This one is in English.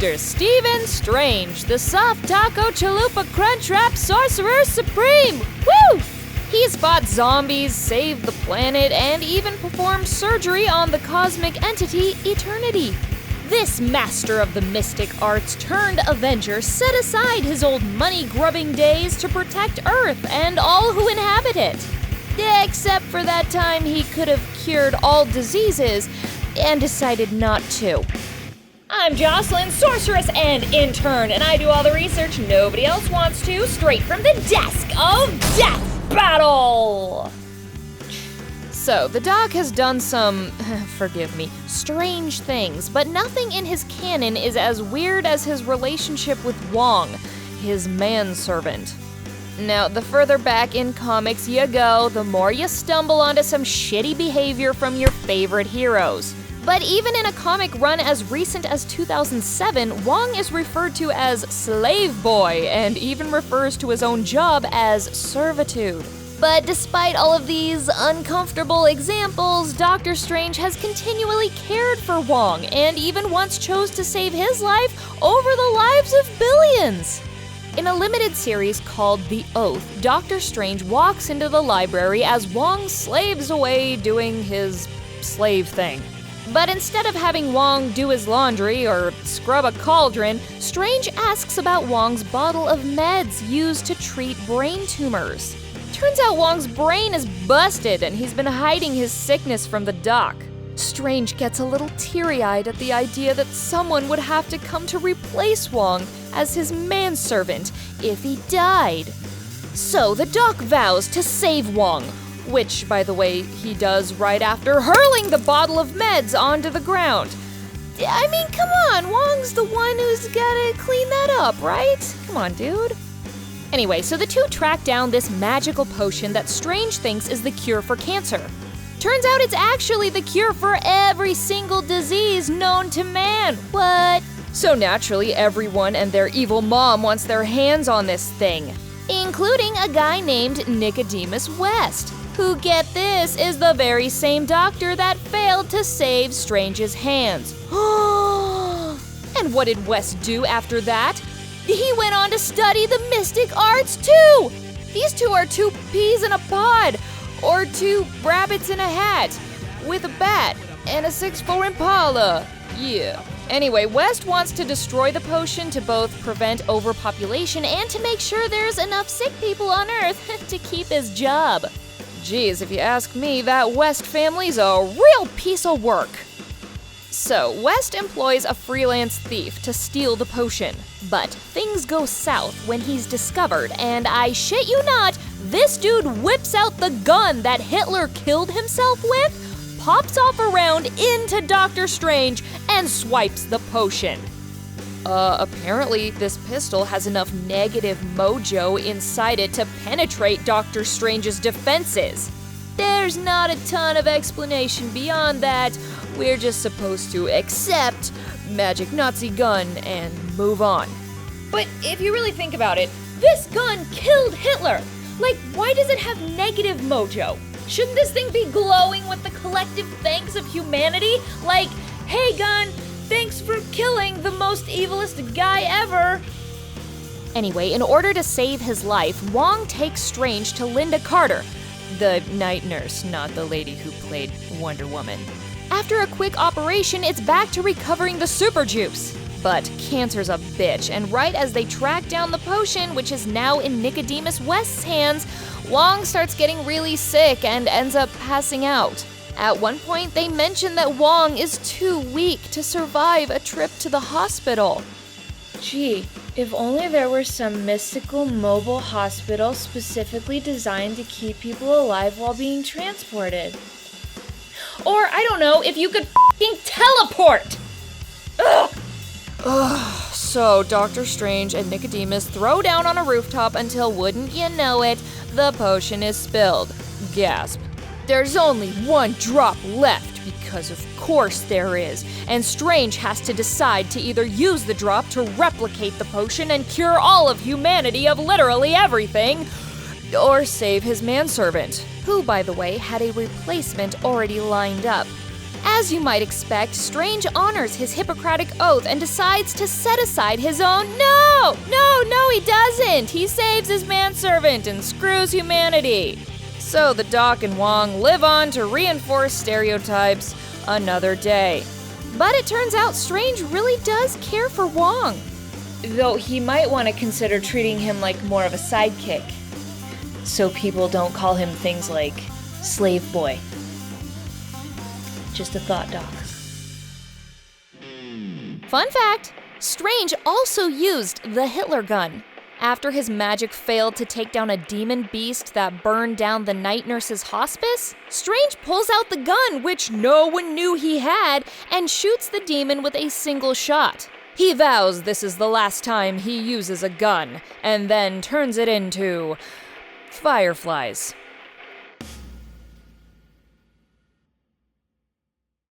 Dr. Stephen Strange, the soft taco chalupa crunchwrap sorcerer supreme! Woo! He's fought zombies, saved the planet, and even performed surgery on the cosmic entity Eternity. This master of the mystic arts turned Avenger set aside his old money-grubbing days to protect Earth and all who inhabit it. Except for that time he could have cured all diseases and decided not to. I'm Jocelyn, sorceress and intern, and I do all the research nobody else wants to, straight from the desk of Death Battle! So, the doc has done some, forgive me, strange things, but nothing in his canon is as weird as his relationship with Wong, his manservant. Now, the further back in comics you go, the more you stumble onto some shitty behavior from your favorite heroes. But even in a comic run as recent as 2007, Wong is referred to as Slave Boy and even refers to his own job as servitude. But despite all of these uncomfortable examples, Doctor Strange has continually cared for Wong and even once chose to save his life over the lives of billions. In a limited series called The Oath, Doctor Strange walks into the library as Wong slaves away doing his slave thing. But instead of having Wong do his laundry or scrub a cauldron, Strange asks about Wong's bottle of meds used to treat brain tumors. Turns out Wong's brain is busted and he's been hiding his sickness from the doc. Strange gets a little teary-eyed at the idea that someone would have to come to replace Wong as his manservant if he died. So the doc vows to save Wong, which, by the way, he does right after hurling the bottle of meds onto the ground. I mean, come on, Wong's the one who's gotta clean that up, right? Come on, dude. Anyway, so the two track down this magical potion that Strange thinks is the cure for cancer. Turns out it's actually the cure for every single disease known to man. What? So naturally, everyone and their evil mom wants their hands on this thing, including a guy named Nicodemus West, who, get this, is the very same doctor that failed to save Strange's hands. And what did West do after that? He went on to study the mystic arts too! These two are two peas in a pod, or two rabbits in a hat, with a bat and a 6'4" Impala. Yeah. Anyway, West wants to destroy the potion to both prevent overpopulation and to make sure there's enough sick people on Earth to keep his job. Geez, if you ask me, that West family's a real piece of work. So, West employs a freelance thief to steal the potion, but things go south when he's discovered, and I shit you not, this dude whips out the gun that Hitler killed himself with, pops off around into Doctor Strange, and swipes the potion. Apparently this pistol has enough negative mojo inside it to penetrate Doctor Strange's defenses. There's not a ton of explanation beyond that. We're just supposed to accept magic Nazi gun and move on. But if you really think about it, this gun killed Hitler! Like, why does it have negative mojo? Shouldn't this thing be glowing with the collective thanks of humanity? Like, hey gun, thanks for killing the most evilest guy ever! Anyway, in order to save his life, Wong takes Strange to Linda Carter, the night nurse, not the lady who played Wonder Woman. After a quick operation, it's back to recovering the super juice. But cancer's a bitch, and right as they track down the potion, which is now in Nicodemus West's hands, Wong starts getting really sick and ends up passing out. At one point, they mention that Wong is too weak to survive a trip to the hospital. Gee, if only there were some mystical mobile hospital specifically designed to keep people alive while being transported. Or, I don't know, if you could f***ing teleport! Ugh! So Doctor Strange and Nicodemus throw down on a rooftop until, wouldn't you know it, the potion is spilled. Gasp. There's only one drop left, because of course there is, and Strange has to decide to either use the drop to replicate the potion and cure all of humanity of literally everything, or save his manservant, who, by the way, had a replacement already lined up. As you might expect, Strange honors his Hippocratic oath and decides to set aside his own. No, he doesn't! He saves his manservant and screws humanity. So the Doc and Wong live on to reinforce stereotypes another day. But it turns out Strange really does care for Wong, though he might want to consider treating him like more of a sidekick, so people don't call him things like slave boy. Just a thought, Doc. Fun fact, Strange also used the Hitler gun. After his magic failed to take down a demon beast that burned down the night nurse's hospice, Strange pulls out the gun, which no one knew he had, and shoots the demon with a single shot. He vows this is the last time he uses a gun, and then turns it into fireflies.